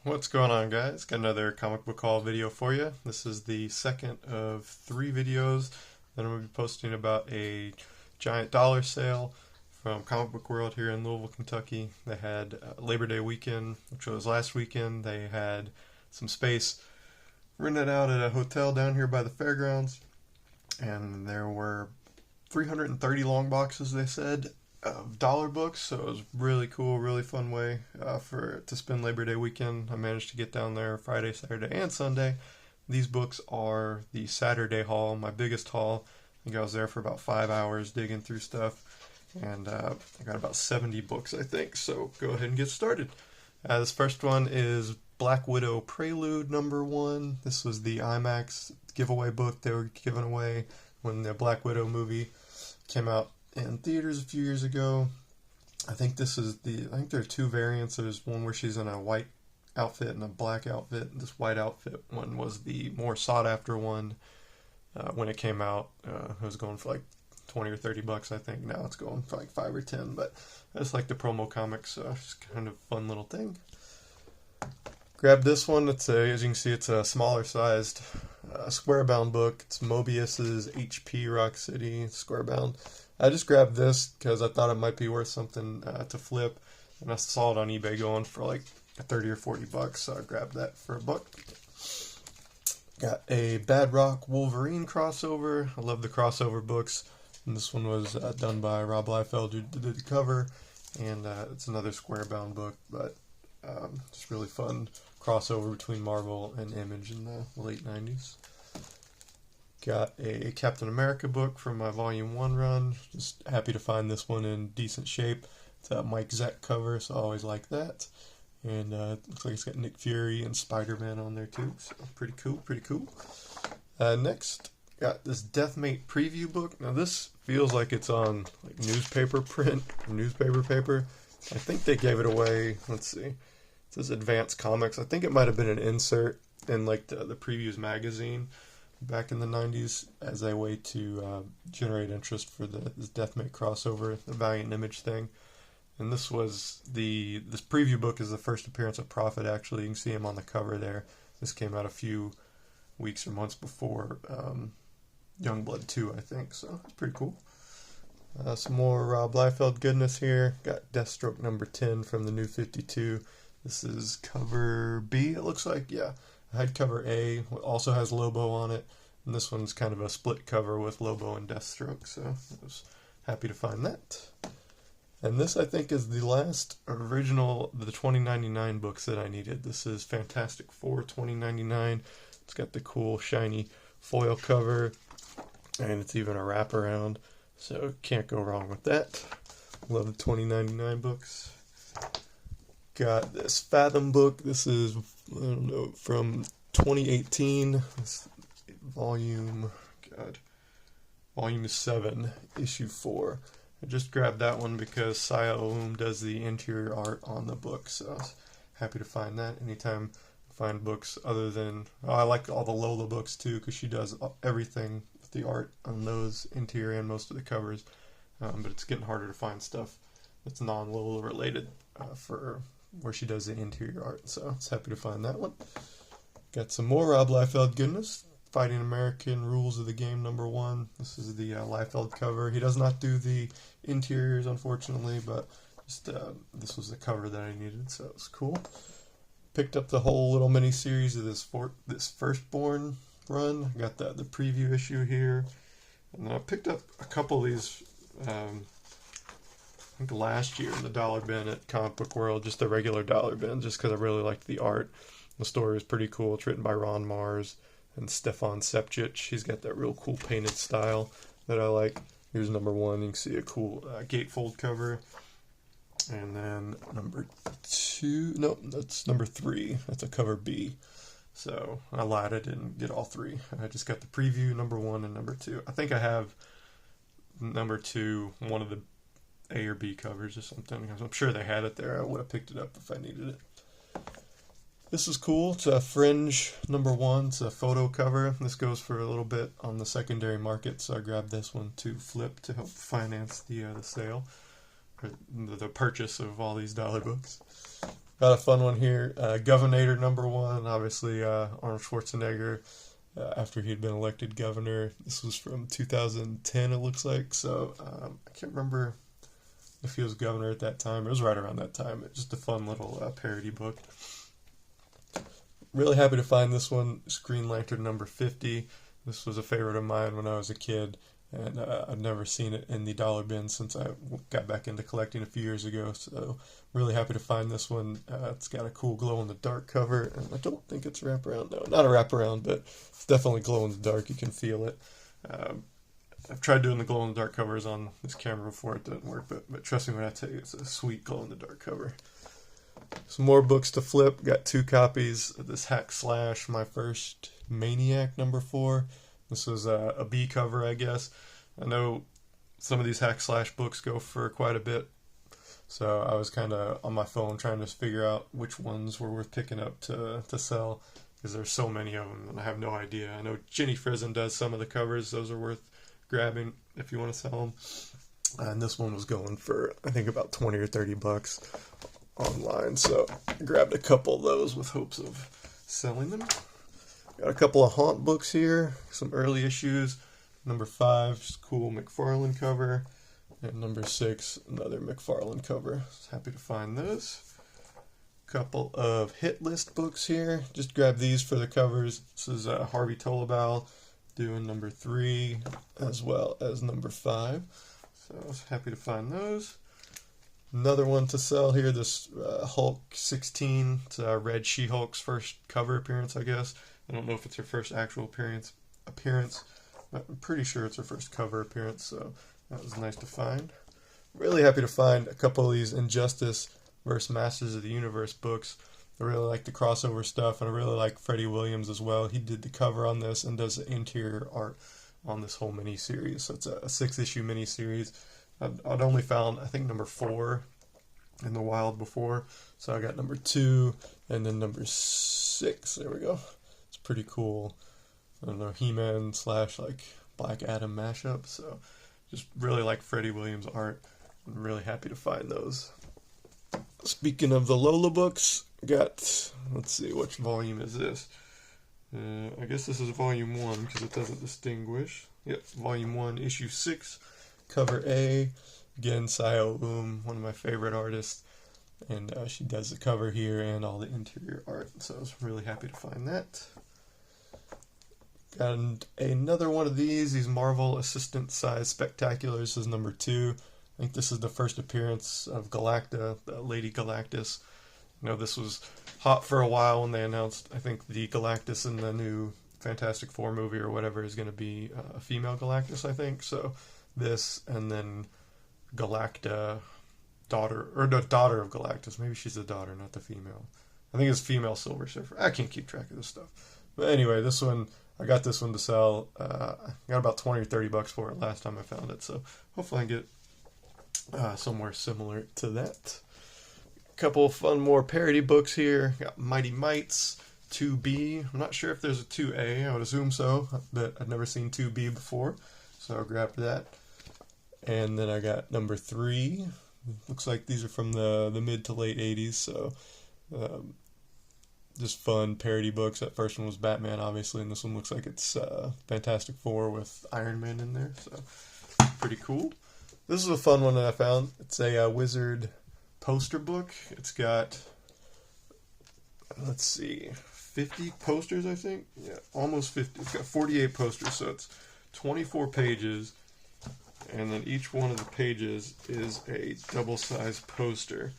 What's going on, guys? Got another comic book haul video for you. This is the second of 3 videos that I'm going to be posting about a giant dollar sale from Comic Book World here in Louisville, Kentucky. They had Labor Day weekend, which was last weekend. They had some space rented out at a hotel down here by the fairgrounds, and there were 330 long boxes, they said, of dollar books. So it was really cool, really fun way to spend Labor Day weekend. I managed to get down there Friday, Saturday, and Sunday. These books are the Saturday haul, my biggest haul. I think I was there for about 5 hours digging through stuff, and I got about 70 books, I think. So go ahead and get started. This first one is Black Widow Prelude #1. This was the IMAX giveaway book they were giving away when the Black Widow movie came out in theaters a few years ago. I think there are 2 variants. There's one where she's in a white outfit and a black outfit. This white outfit one was the more sought after one when it came out. It was going for like 20 or 30 bucks, I think. Now it's going for like 5 or 10, but I just like the promo comics, so it's kind of a fun little thing. Grabbed this one. As you can see, it's a smaller sized square bound book. It's Mobius's HP Rock City square bound. I just grabbed this because I thought it might be worth something to flip, and I saw it on eBay going for like 30 or 40 bucks, so I grabbed that for $1. Got a Bad Rock Wolverine crossover. I love the crossover books, and this one was done by Rob Liefeld, who did the cover, and it's another square bound book, but just really fun crossover between Marvel and Image in the late 90s. Got a Captain America book from my Volume 1 run. Just happy to find this one in decent shape. It's a Mike Zeck cover, so I always like that. And looks like it's got Nick Fury and Spider-Man on there too, so pretty cool. Next, got this Deathmate preview book. Now this feels like it's on like newspaper print, newspaper paper. I think they gave it away. Let's see. It says Advanced Comics. I think it might have been an insert in like the Previews magazine back in the 90s as a way to generate interest for this Deathmate crossover, the Valiant Image thing. And this preview book is the first appearance of Prophet, actually. You can see him on the cover there. This came out a few weeks or months before Youngblood 2, I think, so it's pretty cool. Some more Rob Liefeld goodness here. Got Deathstroke #10 from the New 52. This is cover B, it looks like, yeah. I had cover A, also has Lobo on it, and this one's kind of a split cover with Lobo and Deathstroke, so I was happy to find that. And this, I think, is the last original, the 2099 books that I needed. This is Fantastic Four 2099. It's got the cool, shiny foil cover, and it's even a wraparound, so can't go wrong with that. Love the 2099 books. Got this Fathom book. This is, I don't know, from 2018. This volume 7, issue 4. I just grabbed that one because Saya Oum does the interior art on the book, so I was happy to find that. Anytime I find books other than, I like all the Lola books too, because she does everything with the art on those, interior and most of the covers, but it's getting harder to find stuff that's non-Lola related for where she does the interior art, so I was happy to find that one. Got some more Rob Liefeld goodness. Fighting American Rules of the Game #1. This is the Liefeld cover. He does not do the interiors, unfortunately, but just this was the cover that I needed, so it was cool. Picked up the whole little mini series of this Firstborn run. I got the preview issue here, and then I picked up a couple of these. I think last year in the dollar bin at Comic Book World, just the regular dollar bin, just because I really liked the art. The story is pretty cool. It's written by Ron Mars and Stefan Sepcic. He's got that real cool painted style that I like. Here's #1. You can see a cool gatefold cover. And then that's #3. That's a cover B. So I lied, I didn't get all 3. I just got the preview, #1 and #2. I think I have #2, one of the A or B covers or something. I'm sure they had it there. I would have picked it up if I needed it. This is cool. It's a Fringe #1. It's a photo cover. This goes for a little bit on the secondary market, so I grabbed this one to flip to help finance the sale, or the purchase of all these dollar books. Got a fun one here. Governor #1, obviously Arnold Schwarzenegger, after he'd been elected governor. This was from 2010, it looks like. So I can't remember if he was governor at that time. It was right around that time. It's just a fun little parody book. Really happy to find this one, Green Lantern #50. This was a favorite of mine when I was a kid, and I've never seen it in the dollar bin since I got back into collecting a few years ago. So really happy to find this one. It's got a cool glow-in-the-dark cover, and I don't think it's wraparound. No, not a wraparound, but it's definitely glow-in-the-dark. You can feel it. I've tried doing the glow-in-the-dark covers on this camera before. It didn't work, but trust me when I tell you, it's a sweet glow-in-the-dark cover. Some more books to flip. Got 2 copies of this Hack Slash, My First Maniac #4. This was a B cover, I guess. I know some of these Hack Slash books go for quite a bit, so I was kind of on my phone trying to figure out which ones were worth picking up to sell, because there's so many of them, and I have no idea. I know Ginny Frizen does some of the covers. Those are worth grabbing if you want to sell them. And this one was going for, I think, about 20 or 30 bucks online, so I grabbed a couple of those with hopes of selling them. Got a couple of Haunt books here, some early issues. #5, just cool McFarlane cover, and #6, another McFarlane cover. Happy to find those. Couple of hit list books here. Just grab these for the covers. This is Harvey Tolobal doing #3 as well as #5. So I was happy to find those. Another one to sell here, this Hulk 16. It's Red She-Hulk's first cover appearance, I guess. I don't know if it's her first actual appearance, but I'm pretty sure it's her first cover appearance, so that was nice to find. Really happy to find a couple of these Injustice vs. Masters of the Universe books. I really like the crossover stuff, and I really like Freddie Williams as well. He did the cover on this and does the interior art on this whole mini-series. So it's a 6-issue mini-series. I'd only found, I think, #4 in the wild before. So I got #2 and then #6. There we go. It's pretty cool. I don't know, He-Man / like Black Adam mashup. So just really like Freddie Williams art. I'm really happy to find those. Speaking of the Lola books, got, let's see, which volume is this? I guess this is volume 1 because it doesn't distinguish. Yep, volume 1, issue 6. Cover A, again, Sayo one of my favorite artists, and she does the cover here and all the interior art, so I was really happy to find that. Got another one of these Marvel Assistant Size Spectaculars. This is #2. I think this is the first appearance of Galacta, Lady Galactus. You know, this was hot for a while when they announced, I think, the Galactus in the new Fantastic Four movie or whatever is going to be a female Galactus, I think, so this, and then Galacta, daughter of Galactus. Maybe she's the daughter, not the female. I think it's female Silver Surfer. I can't keep track of this stuff. But anyway, this one, I got this one to sell. I got about 20 or 30 bucks for it last time I found it, so hopefully I can get somewhere similar to that. A couple of fun more parody books here. Got Mighty Mites 2B. I'm not sure if there's a 2A. I would assume so, but I've never seen 2B before, so I'll grab that. And then I got #3. Looks like these are from the mid to late 80s, so just fun parody books. That first one was Batman, obviously, and this one looks like it's Fantastic Four with Iron Man in there, so pretty cool. This is a fun one that I found. It's a Wizard poster book. It's got, let's see, 50 posters, I think? Yeah, almost 50. It's got 48 posters, so it's 24 pages. And then each one of the pages is a double-sized poster.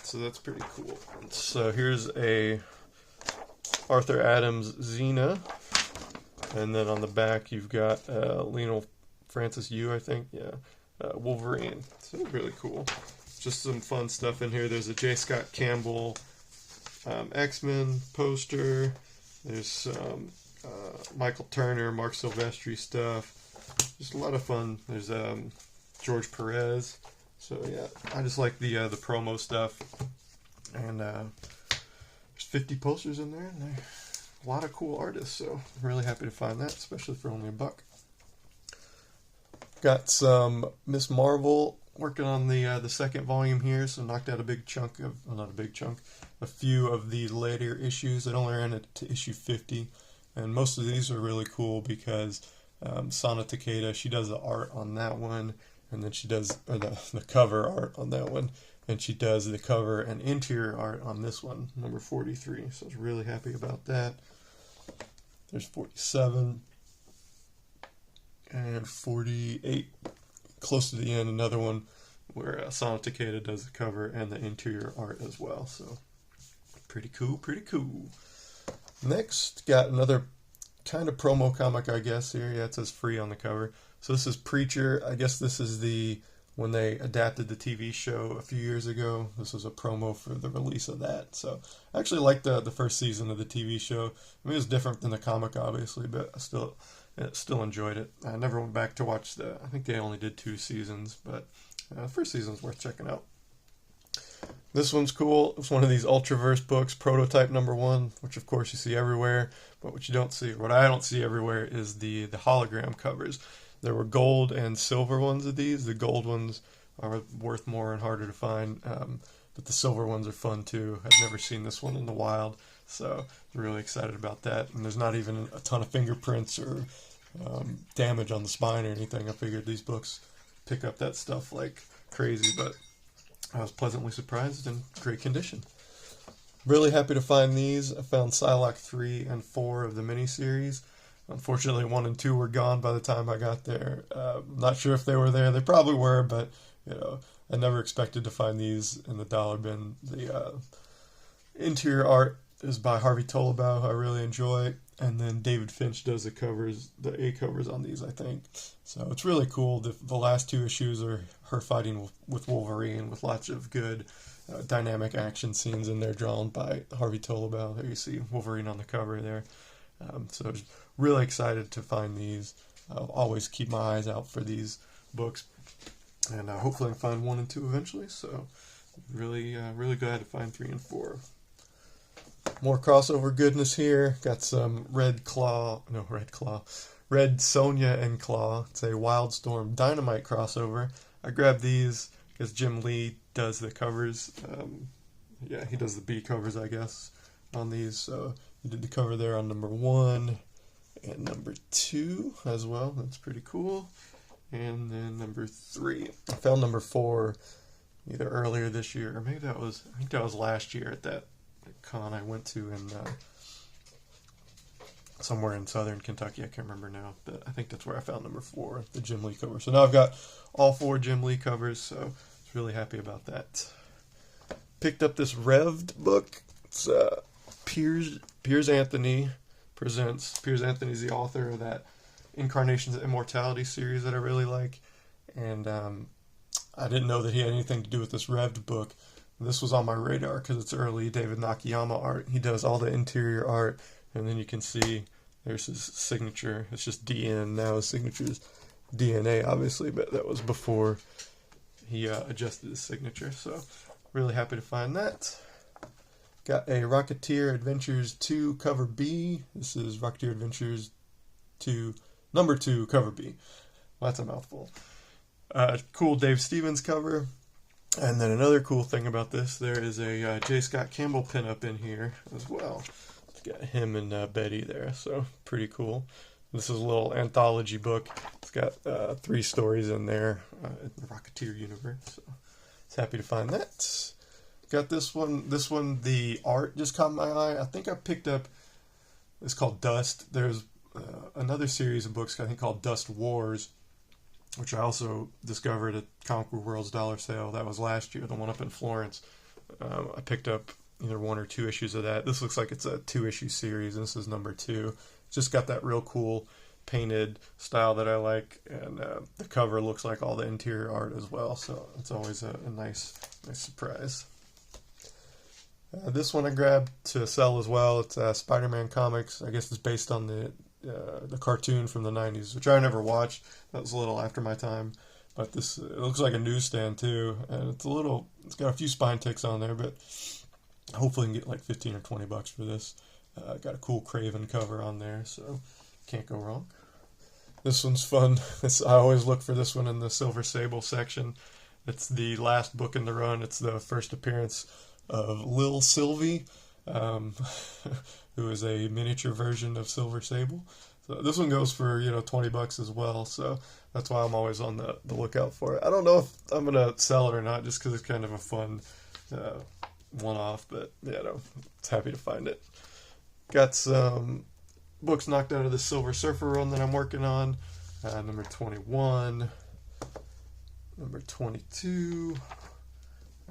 So that's pretty cool. So here's a Arthur Adams Xena. And then on the back you've got Lionel Francis Yu, I think. Yeah. Wolverine. So really cool. Just some fun stuff in here. There's a J. Scott Campbell X-Men poster. There's some Michael Turner, Mark Silvestri stuff. Just a lot of fun. There's George Perez. So yeah, I just like the promo stuff. And there's 50 posters in there, and they're a lot of cool artists. So I'm really happy to find that, especially for only $1. Got some Miss Marvel working on the second volume here, so knocked out a big chunk of, well, not a big chunk, a few of the later issues. It only ran it to issue 50, and most of these are really cool because Sana Takeda, she does the art on that one, and then she does the cover art on that one, and she does the cover and interior art on this one, number 43. So I was really happy about that. There's 47 and 48. Close to the end, another one where Sana Takeda does the cover and the interior art as well. So pretty cool, pretty cool. Next, got another kind of promo comic, I guess. Here, yeah, it says free on the cover. So this is Preacher. I guess this is when they adapted the TV show a few years ago. This was a promo for the release of that. So I actually liked the first season of the TV show. I mean, it was different than the comic, obviously, but I still enjoyed it. I never went back to watch I think they only did 2 seasons, but the first season's worth checking out. This one's cool. It's one of these Ultraverse books, Prototype number 1, which of course you see everywhere, but what I don't see everywhere is the hologram covers. There were gold and silver ones of these. The gold ones are worth more and harder to find, but the silver ones are fun too. I've never seen this one in the wild, so I'm really excited about that. And there's not even a ton of fingerprints or damage on the spine or anything. I figured these books pick up that stuff like crazy, but I was pleasantly surprised in great condition. Really happy to find these. I found Psylocke 3 and 4 of the miniseries. Unfortunately, 1 and 2 were gone by the time I got there. Not sure if they were there. They probably were, but I never expected to find these in the dollar bin. The interior art is by Harvey Tolibau, who I really enjoy, and then David Finch does the A covers on these, I think. So it's really cool. The last 2 issues are her fighting with Wolverine, with lots of good dynamic action scenes in there drawn by Harvey Tolibau. There you see Wolverine on the cover there. So I was really excited to find these. I'll always keep my eyes out for these books, and hopefully I can find 1 and 2 eventually. So really glad to find 3 and 4. More crossover goodness here. Got some Red Sonja and Claw. It's a Wildstorm Dynamite crossover. I grabbed these because Jim Lee does the covers. He does the B covers, I guess, on these. So he did the cover there on number 1 and number 2 as well. That's pretty cool. And then number 3. I found number 4 either earlier this year or maybe I think that was last year at that con I went to in somewhere in southern Kentucky. I can't remember now, but I think that's where I found number 4, the Jim Lee cover. So now I've got all 4 Jim Lee covers, so I was really happy about that. Picked up this Revved book. It's Piers Anthony presents. Piers Anthony's the author of that Incarnations of Immortality series that I really like, and I didn't know that he had anything to do with this Revved book. This was on my radar because it's early David Nakayama art. He does all the interior art, and then you can see there's his signature. It's just DN. Now his signature's DNA, obviously, but that was before he adjusted his signature. So really happy to find that. Got a Rocketeer Adventures 2 cover B. This is Rocketeer Adventures 2, number 2 cover B. Well, that's a mouthful. Cool Dave Stevens cover. And then another cool thing about this, there is a J. Scott Campbell pinup in here as well. It's got him and Betty there, so pretty cool. This is a little anthology book. It's got 3 stories in there in the Rocketeer universe. So it's happy to find that. Got this one. This one, the art just caught my eye. I think I picked up, it's called Dust. There's another series of books I think called Dust Wars, which I also discovered at Comic Book World's dollar sale. That was last year, the one up in Florence. I picked up either 1 or 2 issues of that. This looks like it's a 2-issue series. This is number 2. It's just got that real cool painted style that I like, and the cover looks like all the interior art as well, so it's always a nice surprise. This one I grabbed to sell as well. It's Spider-Man Comics. I guess it's based on the cartoon from the 90s, which I never watched. That was a little after my time. But this, it looks like a newsstand too, and it's got a few spine ticks on there, but hopefully I can get like 15 or 20 bucks for this. Got a cool Craven cover on there, so can't go wrong. This one's fun. I always look for this one in the Silver Sable section. It's the last book in the run. It's the first appearance of Lil Sylvie, um, who is a miniature version of Silver Sable. So this one goes for, $20 as well. So that's why I'm always on the lookout for it. I don't know if I'm gonna sell it or not, just because it's kind of a fun one-off. But it's happy to find it. Got some books knocked out of the Silver Surfer run that I'm working on. Number 21, number 22,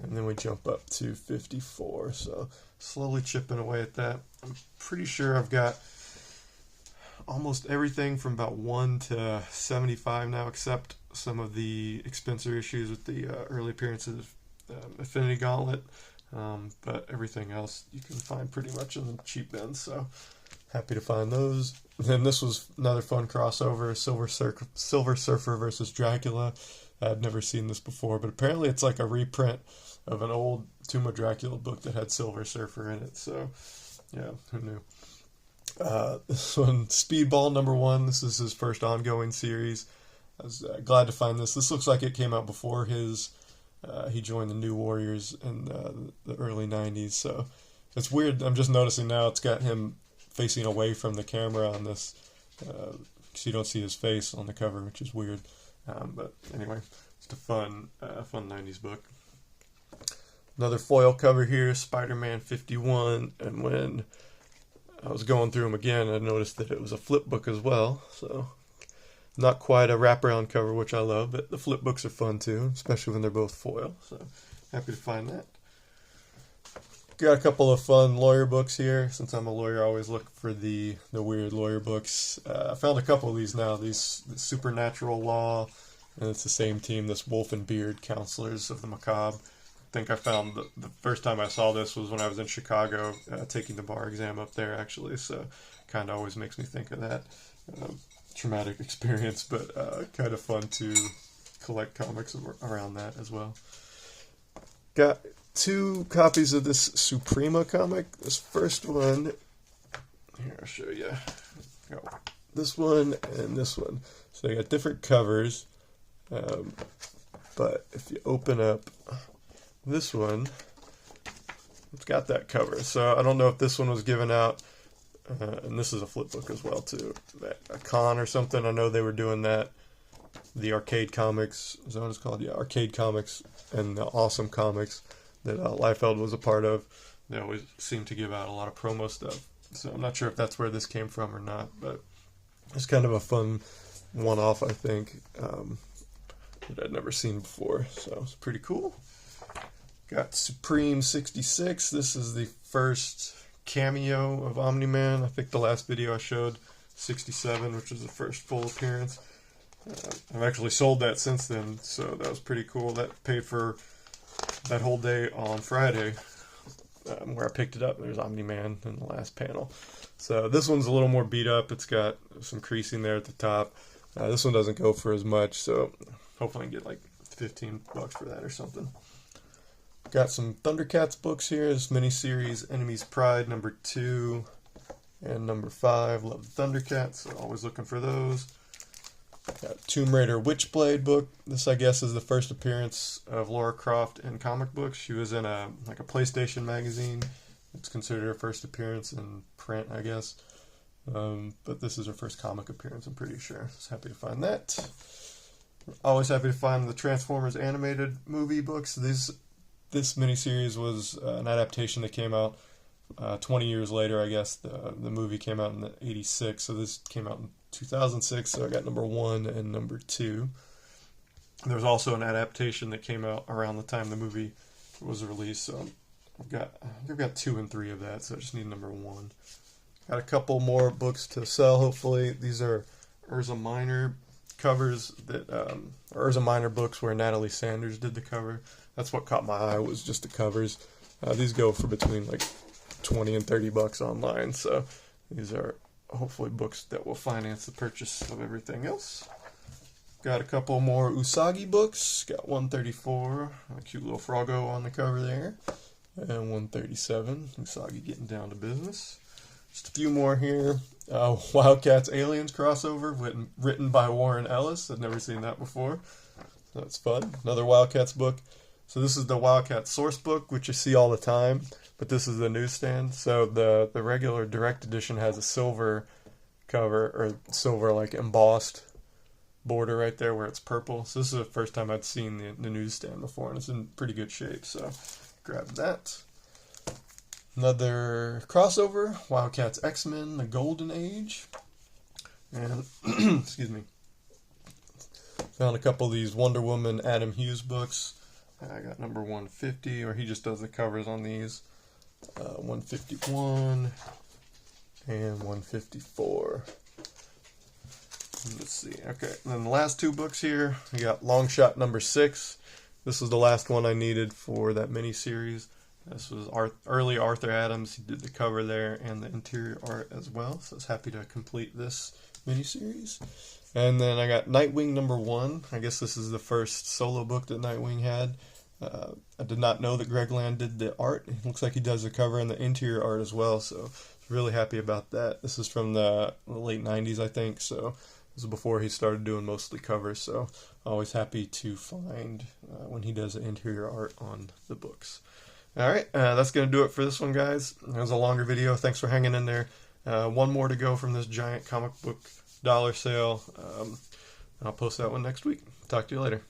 and then we jump up to 54. So slowly chipping away at that. I'm pretty sure I've got almost everything from about 1 to 75 now, except some of the expensive issues with the early appearances of Affinity Gauntlet. But everything else you can find pretty much in the cheap bin, so happy to find those. And then this was another fun crossover, Silver Surfer versus Dracula. I'd never seen this before, but apparently it's like a reprint of an old Tomb of Dracula book that had Silver Surfer in it, so yeah, who knew? This one, Speedball number 1. This is his first ongoing series. I was glad to find this. This looks like it came out before he joined the New Warriors in the early 90s, so it's weird. I'm just noticing now it's got him facing away from the camera on this, because you don't see his face on the cover, which is weird. But anyway, it's a fun 90s book. Another foil cover here, Spider-Man 51, and when I was going through them again, I noticed that it was a flip book as well, so not quite a wraparound cover, which I love, but the flip books are fun too, especially when they're both foil, so happy to find that. Got a couple of fun lawyer books here. Since I'm a lawyer, I always look for the weird lawyer books. I found a couple of these now, the Supernatural Law, and it's the same team, this Wolf and Beard, Counselors of the Macabre. I think I found the first time I saw this was when I was in Chicago, taking the bar exam up there, actually, so kind of always makes me think of that. Traumatic experience, but kind of fun to collect comics around that as well. Got 2 copies of this Suprema comic. This first one, here I'll show you. This one and this one. So they got different covers, but if you open up this one, it's got that cover. So I don't know if this one was given out, and this is a flip book as well too. A con or something. I know they were doing that. The arcade comics, is that what it's called? Yeah, arcade comics and the awesome comics that Liefeld was a part of. They always seem to give out a lot of promo stuff. So I'm not sure if that's where this came from or not, but it's kind of a fun one-off, I think, that I'd never seen before. So it's pretty cool. Got Supreme 66. This is the first cameo of Omni-Man. I think the last video I showed 67, which was the first full appearance. I've actually sold that since then, so that was pretty cool. That paid for that whole day on Friday, where I picked it up. There's Omni-Man in the last panel. So this one's a little more beat up. It's got some creasing there at the top. This one doesn't go for as much, so hopefully I can get like $15 for that or something. Got some Thundercats books here. This miniseries, Enemy's Pride, number 2 and number 5. Love the Thundercats, so always looking for those. Got Tomb Raider Witchblade book. This, I guess, is the first appearance of Lara Croft in comic books. She was in a PlayStation magazine. It's considered her first appearance in print, I guess. But this is her first comic appearance, I'm pretty sure. Just happy to find that. Always happy to find the Transformers animated movie books. This miniseries was an adaptation that came out 20 years later, I guess. The movie came out in '86, so this came out in 2006, so I got number 1 and number 2. There was also an adaptation that came out around the time the movie was released, so I've got 2 and 3 of that, so I just need number 1. Got a couple more books to sell, hopefully. These are Urza Minor covers, that Urza Minor books where Natalie Sanders did the cover. That's what caught my eye, was just the covers. These go for between like $20 and $30 online, so these are hopefully books that will finance the purchase of everything else. Got a couple more Usagi books. Got 134, a cute little Froggo on the cover there, and 137, Usagi getting down to business. Just a few more here. Wildcats Aliens crossover, written by Warren Ellis. I'd never seen that before. That's fun. Another Wildcats book. So this is the Wildcat source book, which you see all the time, but this is the newsstand. So the regular direct edition has a silver cover, or silver like embossed border right there where it's purple. So this is the first time I'd seen the newsstand before, and it's in pretty good shape. So grab that. Another crossover, Wildcats X-Men, The Golden Age. And, excuse me, found a couple of these Wonder Woman Adam Hughes books. I got number 150, or he just does the covers on these. 151 and 154. Let's see. Okay, and then the last two books here, we got Long Shot number 6. This was the last one I needed for that mini-series. This was early Arthur Adams. He did the cover there and the interior art as well. So I was happy to complete this miniseries. And then I got Nightwing number 1. I guess this is the first solo book that Nightwing had. I did not know that Greg Land did the art. It looks like he does the cover and the interior art as well. So really happy about that. This is from the late 90s, I think. So this is before he started doing mostly covers. So always happy to find when he does the interior art on the books. Alright, that's going to do it for this one, guys. It was a longer video. Thanks for hanging in there. One more to go from this giant comic book dollar sale. I'll post that one next week. Talk to you later.